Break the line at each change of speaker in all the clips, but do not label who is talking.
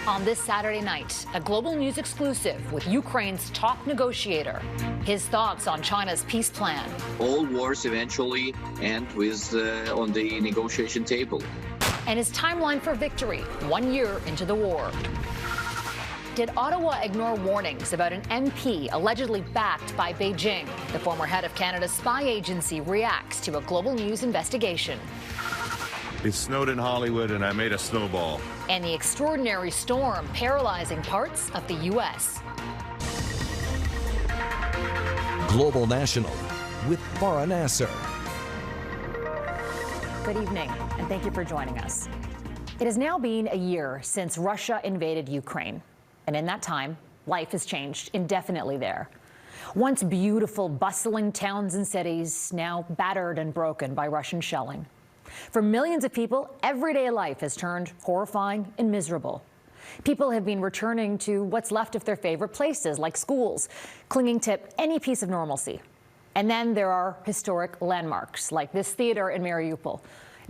On this Saturday night, a global news exclusive with Ukraine's top negotiator. His thoughts on China's peace plan.
All wars eventually end with on the negotiation table.
And his timeline for victory 1 year into the war. Did Ottawa ignore warnings about an MP allegedly backed by Beijing? The former head of Canada's spy agency reacts to a global news investigation.
It snowed in Hollywood and I made a snowball.
And the extraordinary storm paralyzing parts of the U.S.
Global National with Farah Nasser.
Good evening, and thank you for joining us. It has now been a year since Russia invaded Ukraine. And in that time, life has changed indefinitely there. Once beautiful, bustling towns and cities, now battered and broken by Russian shelling. For millions of people, everyday life has turned horrifying and miserable. People have been returning to what's left of their favorite places, like schools, clinging to any piece of normalcy. And then there are historic landmarks, like this theater in Mariupol,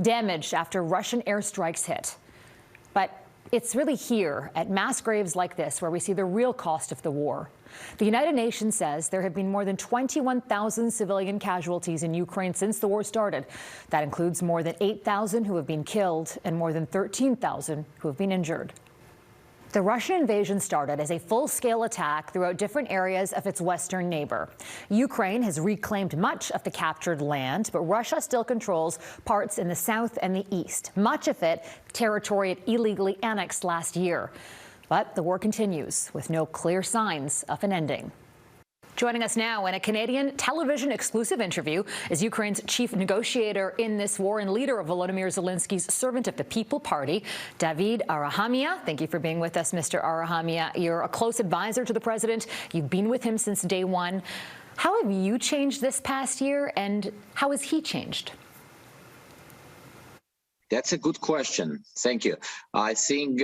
damaged after Russian airstrikes hit. But it's really here, at mass graves like this, where we see the real cost of the war. The United Nations says there have been more than 21,000 civilian casualties in Ukraine since the war started. That includes more than 8,000 who have been killed and more than 13,000 who have been injured. The Russian invasion started as a full-scale attack throughout different areas of its western neighbor. Ukraine has reclaimed much of the captured land, but Russia still controls parts in the south and the east, much of it territory it illegally annexed last year. But the war continues with no clear signs of an ending. Joining us now in a Canadian television exclusive interview is Ukraine's chief negotiator in this war and leader of Volodymyr Zelensky's Servant of the People Party, David Arahamia. Thank you for being with us, Mr. Arahamia. You're a close advisor to the president. You've been with him since day one. How have you changed this past year, and how has he changed?
That's a good question. Thank you. I think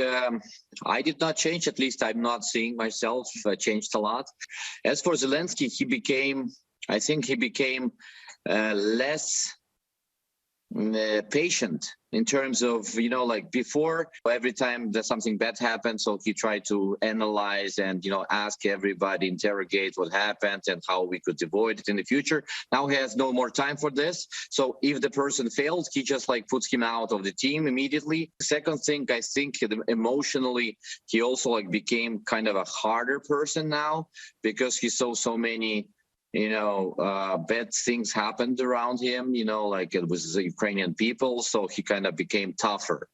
I did not change. At least I'm not seeing myself changed a lot. As for Zelensky, I think he became less patient in terms of, like before, every time that something bad happened, so he tried to analyze and, ask everybody, interrogate what happened and how we could avoid it in the future. Now he has no more time for this. So if the person fails, he just puts him out of the team immediately. Second thing, I think emotionally, he also became kind of a harder person now because he saw so many bad things happened around him, like it was the Ukrainian people, so he kind of became tougher.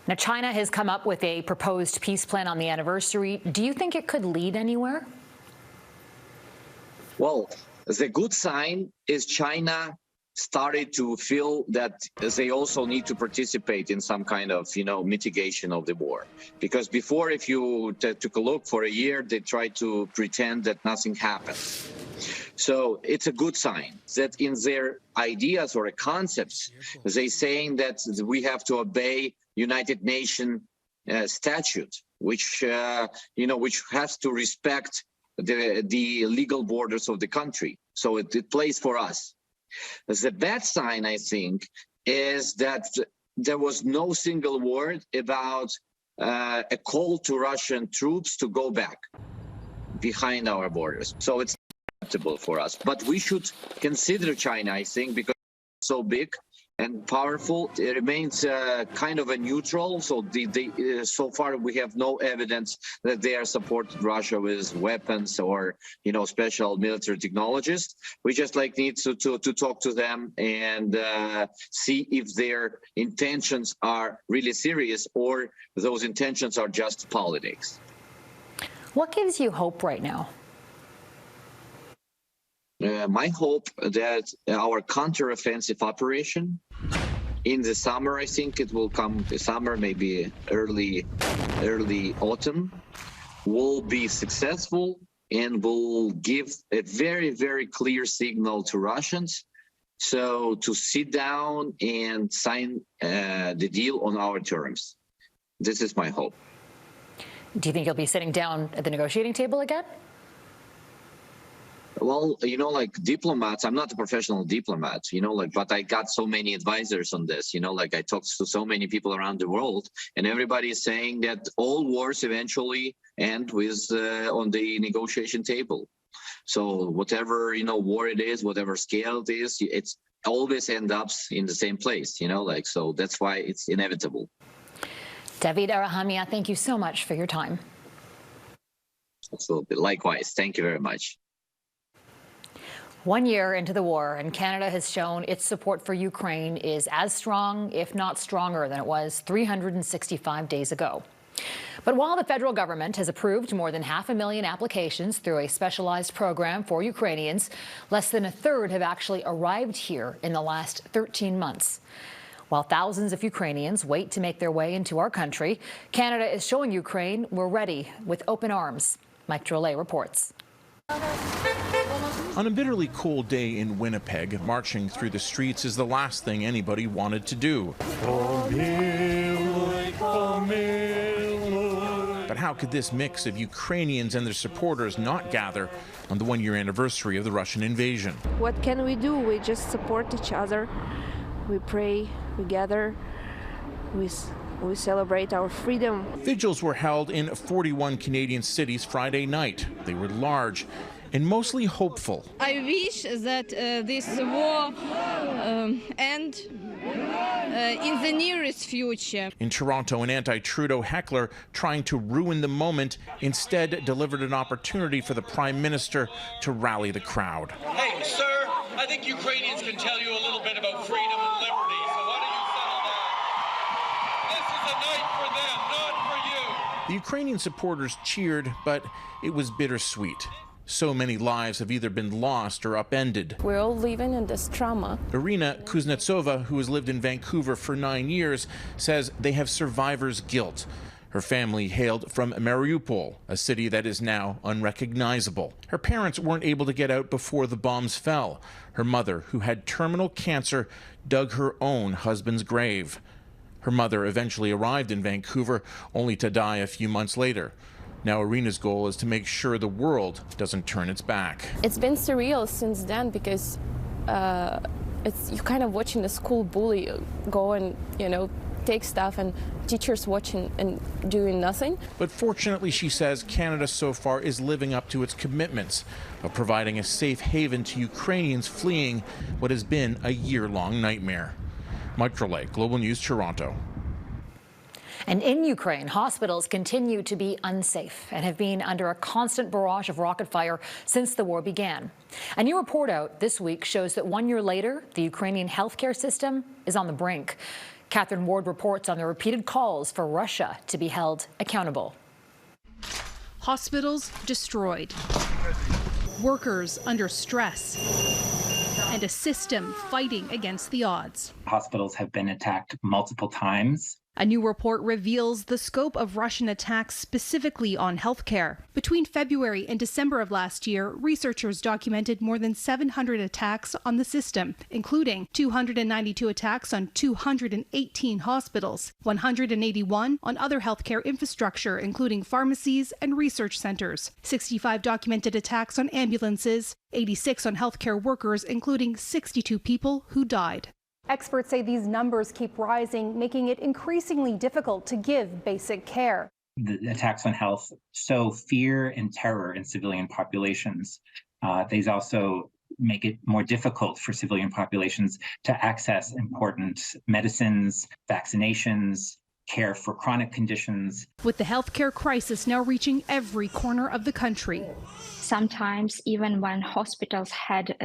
Now, China has come up with a proposed peace plan on the anniversary. Do you think it could lead anywhere?
Well, the good sign is China started to feel that they also need to participate in some kind of, mitigation of the war. Because before, if you took a look for a year, they tried to pretend that nothing happened. So it's a good sign that in their ideas or concepts, they saying that we have to obey United Nations statute, which which has to respect the legal borders of the country. So it plays for us. The bad sign, I think, is that there was no single word about a call to Russian troops to go back behind our borders. So it's acceptable for us. But we should consider China, I think, because it's so big and powerful. It remains kind of a neutral. So so far we have no evidence that they are supporting Russia with weapons or special military technologies. We just need to talk to them and see if their intentions are really serious or those intentions are just politics.
What gives you hope right now?
My hope that our counteroffensive operation in the summer, I think it will come the summer, maybe early autumn, will be successful and will give a very, very clear signal to Russians. So to sit down and sign the deal on our terms. This is my hope.
Do you think you'll be sitting down at the negotiating table again?
Well, like diplomats, I'm not a professional diplomat, but I got so many advisors on this, like I talked to so many people around the world, and everybody is saying that all wars eventually end with on the negotiation table. So whatever, war it is, whatever scale it is, it's always end up in the same place, so that's why it's inevitable.
David Arahamia, thank you so much for your time.
Absolutely. Likewise. Thank you very much.
1 year into the war, and Canada has shown its support for Ukraine is as strong, if not stronger, than it was 365 days ago. But while the federal government has approved more than 500,000 applications through a specialized program for Ukrainians, less than a third have actually arrived here in the last 13 months. While thousands of Ukrainians wait to make their way into our country, Canada is showing Ukraine we're ready with open arms. Mike Drolet reports.
On a bitterly cold day in Winnipeg, marching through the streets is the last thing anybody wanted to do. But how could this mix of Ukrainians and their supporters not gather on the one-year anniversary of the Russian invasion?
What can we do? We just support each other. We pray, we gather, we celebrate our freedom.
Vigils were held in 41 Canadian cities Friday night. They were large and mostly hopeful.
I wish that this war end in the nearest future.
In Toronto, an anti-Trudeau heckler trying to ruin the moment instead delivered an opportunity for the Prime Minister to rally the crowd.
Hey, sir, I think Ukrainians can tell you a little bit about freedom and liberty, so why don't you settle down? This is a night for them, not for you.
The Ukrainian supporters cheered, but it was bittersweet. So many lives have either been lost or upended.
We're all living in this trauma.
Irina Kuznetsova, who has lived in Vancouver for 9 years, says they have survivor's guilt. Her family hailed from Mariupol, a city that is now unrecognizable. Her parents weren't able to get out before the bombs fell. Her mother, who had terminal cancer, dug her own husband's grave. Her mother eventually arrived in Vancouver, only to die a few months later. Now Irina's goal is to make sure the world doesn't turn its back.
It's been surreal since then because you're kind of watching the school bully go and, take stuff and teachers watching and doing nothing.
But fortunately, she says, Canada so far is living up to its commitments of providing a safe haven to Ukrainians fleeing what has been a year-long nightmare. Mike Drolet, Global News, Toronto.
And in Ukraine, hospitals continue to be unsafe and have been under a constant barrage of rocket fire since the war began. A new report out this week shows that 1 year later, the Ukrainian healthcare system is on the brink. Katherine Ward reports on the repeated calls for Russia to be held accountable.
Hospitals destroyed, workers under stress, and a system fighting against the odds.
Hospitals have been attacked multiple times.
A new report reveals the scope of Russian attacks specifically on healthcare. Between February and December of last year, researchers documented more than 700 attacks on the system, including 292 attacks on 218 hospitals, 181 on other healthcare infrastructure, including pharmacies and research centers, 65 documented attacks on ambulances, 86 on healthcare workers, including 62 people who died.
Experts say these numbers keep rising, making it increasingly difficult to give basic care.
The attacks on health sow fear and terror in civilian populations. These also make it more difficult for civilian populations to access important medicines, vaccinations, care for chronic conditions.
With the healthcare crisis now reaching every corner of the country.
Sometimes even when hospitals had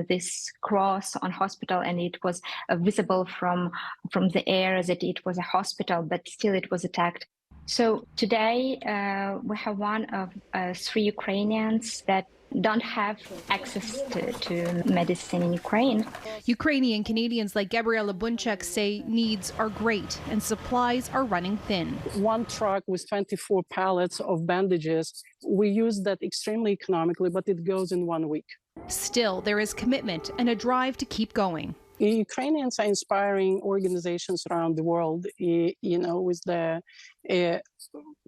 this cross on hospital and it was visible from the air that it was a hospital, but still it was attacked. So today we have one of 3 Ukrainians that don't have access to medicine in Ukraine.
Ukrainian Canadians like Gabriela Bunchak say needs are great and supplies are running thin.
One truck with 24 pallets of bandages, we use that extremely economically, but it goes in 1 week.
Still, there is commitment and a drive to keep going.
Ukrainians are inspiring organizations around the world, with the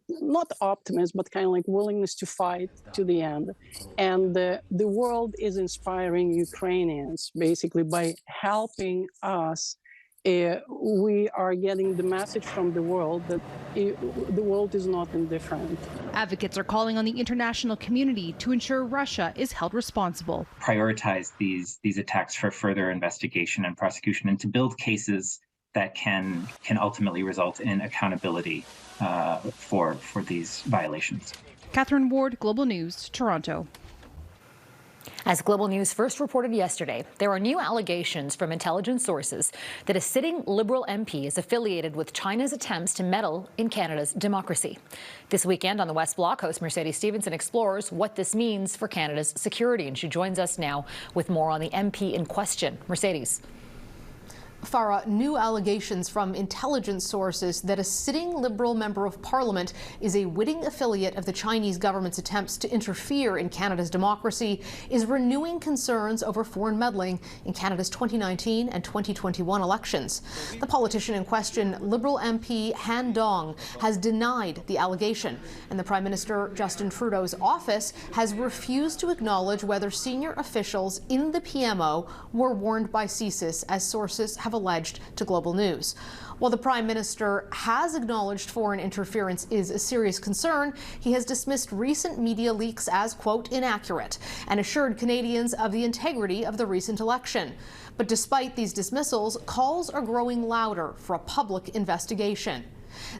not optimism, but kind of like willingness to fight to the end. And the world is inspiring Ukrainians basically by helping us. We are getting the message from the world that the world is not indifferent.
Advocates are calling on the international community to ensure Russia is held responsible.
Prioritize these attacks for further investigation and prosecution, and to build cases that can ultimately result in accountability for these violations.
Katherine Ward, Global News, Toronto.
As Global News first reported yesterday, there are new allegations from intelligence sources that a sitting Liberal MP is affiliated with China's attempts to meddle in Canada's democracy. This weekend on the West Block, host Mercedes Stephenson explores what this means for Canada's security, and she joins us now with more on the MP in question. Mercedes.
Farah, new allegations from intelligence sources that a sitting Liberal member of Parliament is a witting affiliate of the Chinese government's attempts to interfere in Canada's democracy is renewing concerns over foreign meddling in Canada's 2019 and 2021 elections. The politician in question, Liberal MP Han Dong, has denied the allegation, and the Prime Minister Justin Trudeau's office has refused to acknowledge whether senior officials in the PMO were warned by CSIS, as sources have alleged to Global News. While the Prime Minister has acknowledged foreign interference is a serious concern, he has dismissed recent media leaks as, quote, inaccurate, and assured Canadians of the integrity of the recent election. But despite these dismissals, calls are growing louder for a public investigation.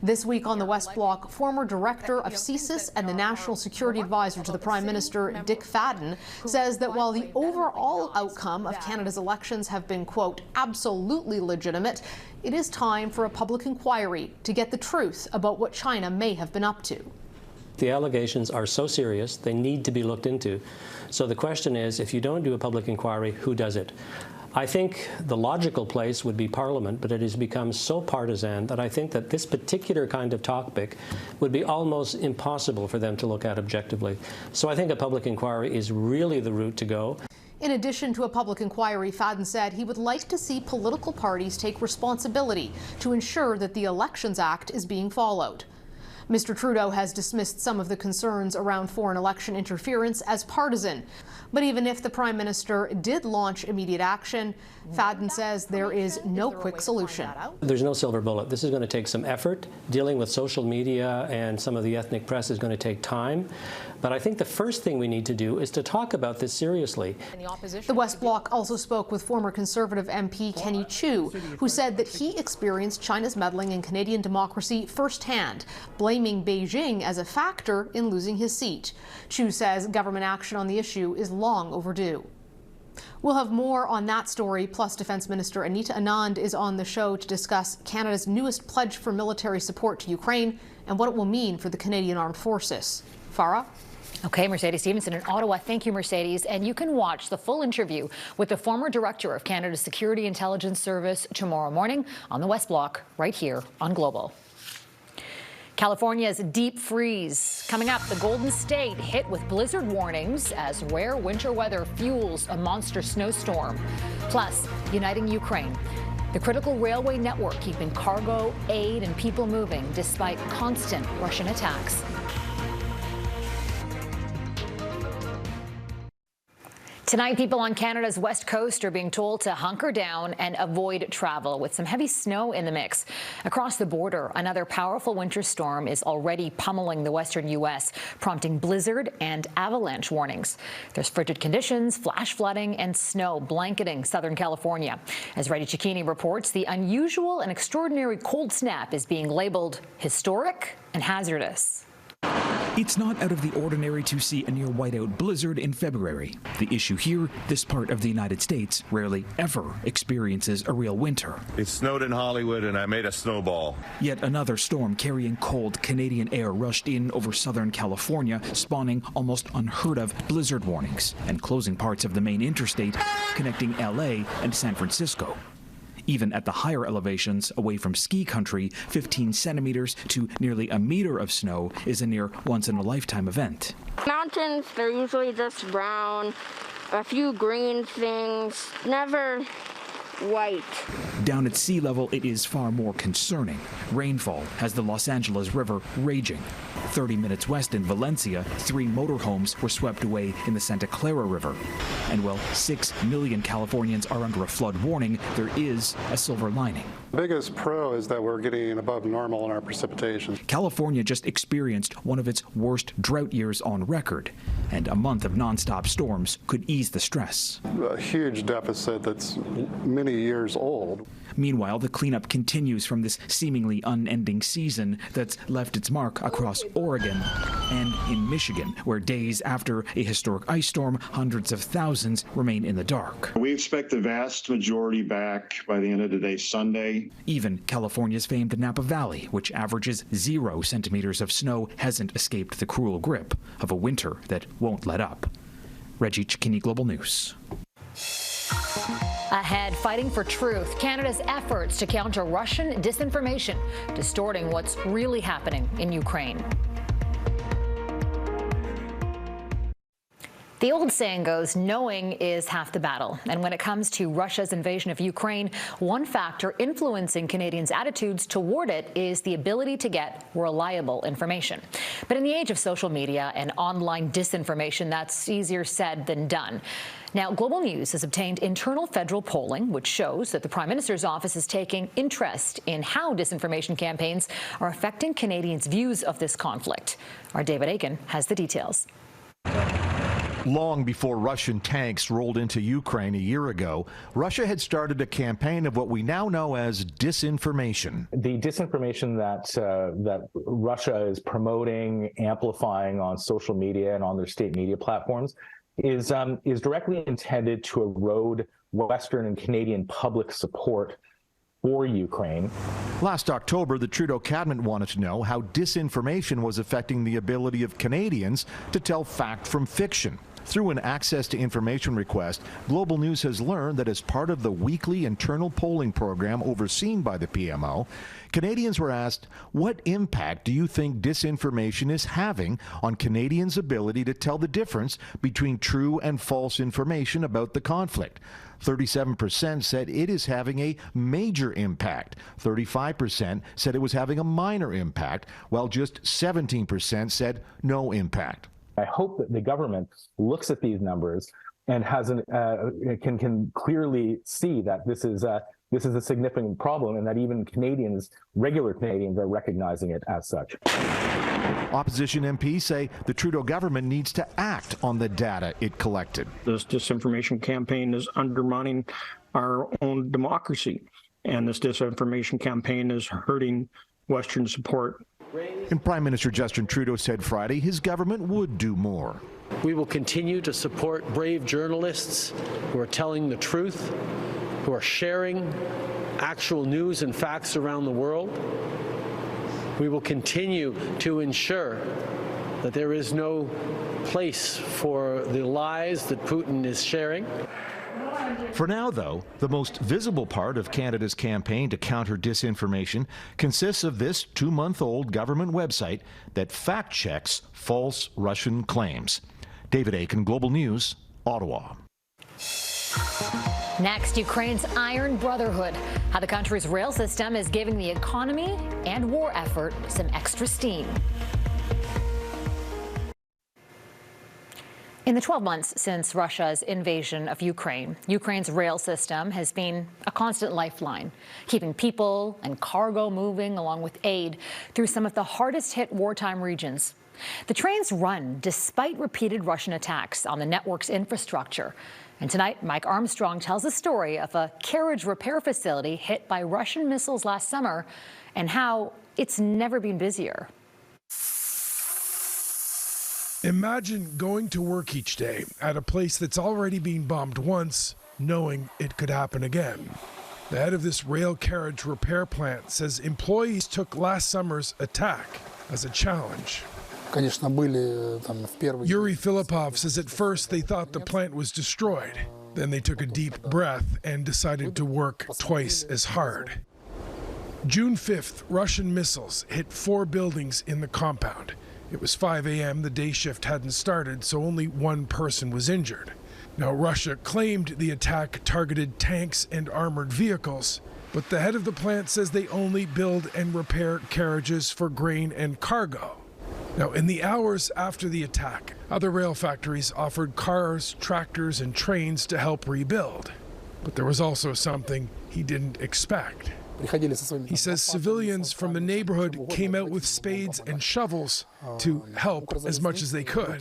This week on the West Block, former director of CSIS and the National Security Advisor to the Prime Minister, Dick Fadden, says that while the overall outcome of Canada's elections have been, quote, absolutely legitimate, it is time for a public inquiry to get the truth about what China may have been up to.
The allegations are so serious, they need to be looked into. So the question is, if you don't do a public inquiry, who does it? I think the logical place would be Parliament, but it has become so partisan that I think that this particular kind of topic would be almost impossible for them to look at objectively. So I think a public inquiry is really the route to go.
In addition to a public inquiry, Fadden said he would like to see political parties take responsibility to ensure that the Elections Act is being followed. Mr. Trudeau has dismissed some of the concerns around foreign election interference as partisan. But even if the Prime Minister did launch immediate action, Fadden says there is no quick solution.
There's no silver bullet. This is going to take some effort. Dealing with social media and some of the ethnic press is going to take time. But I think the first thing we need to do is to talk about this seriously.
The West Block also spoke with former Conservative MP Kenny Chiu, who said that he experienced China's meddling in Canadian democracy firsthand, blaming Beijing as a factor in losing his seat. Chiu says government action on the issue is long overdue. We'll have more on that story, plus Defence Minister Anita Anand is on the show to discuss Canada's newest pledge for military support to Ukraine and what it will mean for the Canadian Armed Forces. Farah?
Okay, Mercedes Stephenson in Ottawa. Thank you, Mercedes. And you can watch the full interview with the former director of Canada's Security Intelligence Service tomorrow morning on the West Block, right here on Global. California's deep freeze. Coming up, the Golden State hit with blizzard warnings as rare winter weather fuels a monster snowstorm. Plus, uniting Ukraine. The critical railway network keeping cargo, aid, and people moving despite constant Russian attacks. Tonight, people on Canada's west coast are being told to hunker down and avoid travel with some heavy snow in the mix. Across the border, another powerful winter storm is already pummeling the western U.S., prompting blizzard and avalanche warnings. There's frigid conditions, flash flooding, and snow blanketing Southern California. As Reddy Cicchini reports, the unusual and extraordinary cold snap is being labeled historic and hazardous.
It's not out of the ordinary to see a near whiteout blizzard in February. The issue here, this part of the United States rarely ever experiences a real winter.
It snowed in Hollywood and I made a snowball.
Yet another storm carrying cold Canadian air rushed in over Southern California, spawning almost unheard of blizzard warnings and closing parts of the main interstate connecting LA and San Francisco. Even at the higher elevations, away from ski country, 15 centimeters to nearly a meter of snow is a near once-in-a-lifetime event.
Mountains, they're usually just brown, a few green things, never white.
Down at sea level, it is far more concerning. Rainfall has the Los Angeles River raging. 30 minutes west in Valencia, 3 motorhomes were swept away in the Santa Clara River. And while 6 million Californians are under a flood warning, there is a silver lining.
The biggest pro is that we're getting above normal in our precipitation.
California just experienced one of its worst drought years on record, and a month of nonstop storms could ease the stress.
A huge deficit that's many years old.
Meanwhile, the cleanup continues from this seemingly unending season that's left its mark across Oregon and in Michigan, where days after a historic ice storm, hundreds of thousands remain in the dark.
We expect the vast majority back by the end of today, Sunday.
Even California's famed Napa Valley, which averages 0 centimeters of snow, hasn't escaped the cruel grip of a winter that won't let up. Reggie Cicchini, Global News.
Ahead, fighting for truth, Canada's efforts to counter Russian disinformation, distorting what's really happening in Ukraine. The old saying goes, knowing is half the battle. And when it comes to Russia's invasion of Ukraine, one factor influencing Canadians' attitudes toward it is the ability to get reliable information. But in the age of social media and online disinformation, that's easier said than done. Now, Global News has obtained internal federal polling, which shows that the Prime Minister's office is taking interest in how disinformation campaigns are affecting Canadians' views of this conflict. Our David Aiken has the details.
Long before Russian tanks rolled into Ukraine a year ago, Russia had started a campaign of what we now know as disinformation.
The disinformation that Russia is promoting, amplifying on social media and on their state media platforms is directly intended to erode Western and Canadian public support for Ukraine.
Last October, the Trudeau cabinet wanted to know how disinformation was affecting the ability of Canadians to tell fact from fiction. Through an access to information request, Global News has learned that as part of the weekly internal polling program overseen by the PMO, Canadians were asked, what impact do you think disinformation is having on Canadians' ability to tell the difference between true and false information about the conflict? 37% said it is having a major impact. 35% said it was having a minor impact, while just 17% said no impact.
I hope that the government looks at these numbers and can clearly see that this is a significant problem, and that even Canadians, regular Canadians, are recognizing it as such.
Opposition MPs say the Trudeau government needs to act on the data it collected.
This disinformation campaign is undermining our own democracy, and this disinformation campaign is hurting Western support.
And Prime Minister Justin Trudeau said Friday his government would do more.
We will continue to support brave journalists who are telling the truth, who are sharing actual news and facts around the world. We will continue to ensure that there is no place for the lies that Putin is sharing.
For now, though, the most visible part of Canada's campaign to counter disinformation consists of this 2-month-old government website that fact-checks false Russian claims. David Aiken, Global News, Ottawa.
Next, Ukraine's Iron Brotherhood, how the country's rail system is giving the economy and war effort some extra steam. In the 12 months since Russia's invasion of Ukraine, Ukraine's rail system has been a constant lifeline, keeping people and cargo moving along with aid through some of the hardest-hit wartime regions. The trains run despite repeated Russian attacks on the network's infrastructure. And tonight, Mike Armstrong tells a story of a carriage repair facility hit by Russian missiles last summer and how it's never been busier.
Imagine going to work each day at a place that's already been bombed once, knowing it could happen again. The head of this rail carriage repair plant says employees took last summer's attack as a challenge. Yuri Filipov says at first they thought the plant was destroyed. Then they took a deep breath and decided to work twice as hard. June 5th, Russian missiles hit 4 buildings in the compound. It was 5 a.m., the day shift hadn't started, so only one person was injured. Now, Russia claimed the attack targeted tanks and armored vehicles, but the head of the plant says they only build and repair carriages for grain and cargo. Now, in the hours after the attack, other rail factories offered cars, tractors, and trains to help rebuild. But there was also something he didn't expect. He says civilians from the neighborhood came out with spades and shovels to help as much as they could.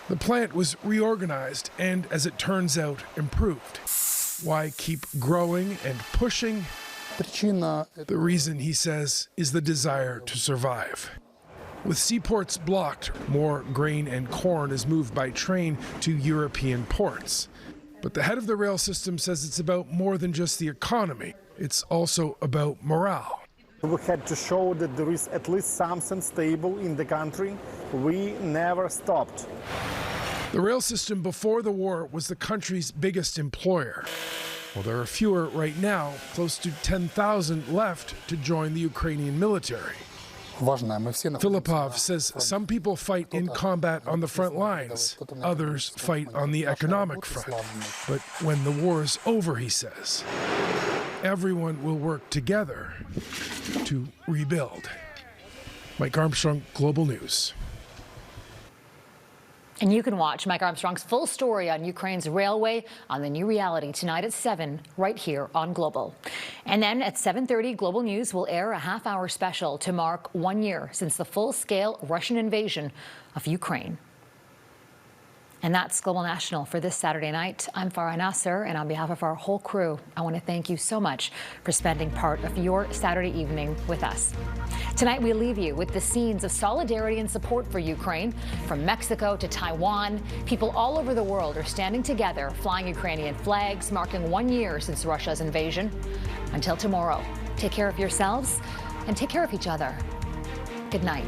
The plant was reorganized and, as it turns out, improved. Why keep growing and pushing? The reason, he says, is the desire to survive. With seaports blocked, more grain and corn is moved by train to European ports. But the head of the rail system says it's about more than just the economy. It's also about morale.
We had to show that there is at least something stable in the country. We never stopped.
The rail system before the war was the country's biggest employer. Well, there are fewer right now, close to 10,000 left to join the Ukrainian military. Filipov says some people fight in combat on the front lines, others fight on the economic front. But when the war is over, he says, everyone will work together to rebuild. Mike Armstrong, Global News.
And you can watch Mike Armstrong's full story on Ukraine's railway on the new reality tonight at 7, right here on Global. And then at 7:30, Global News will air a half-hour special to mark 1 year since the full-scale Russian invasion of Ukraine. And that's Global National for this Saturday night. I'm Farah Nasser, and on behalf of our whole crew, I want to thank you so much for spending part of your Saturday evening with us. Tonight, we leave you with the scenes of solidarity and support for Ukraine. From Mexico to Taiwan, people all over the world are standing together, flying Ukrainian flags, marking 1 year since Russia's invasion. Until tomorrow, take care of yourselves and take care of each other. Good night.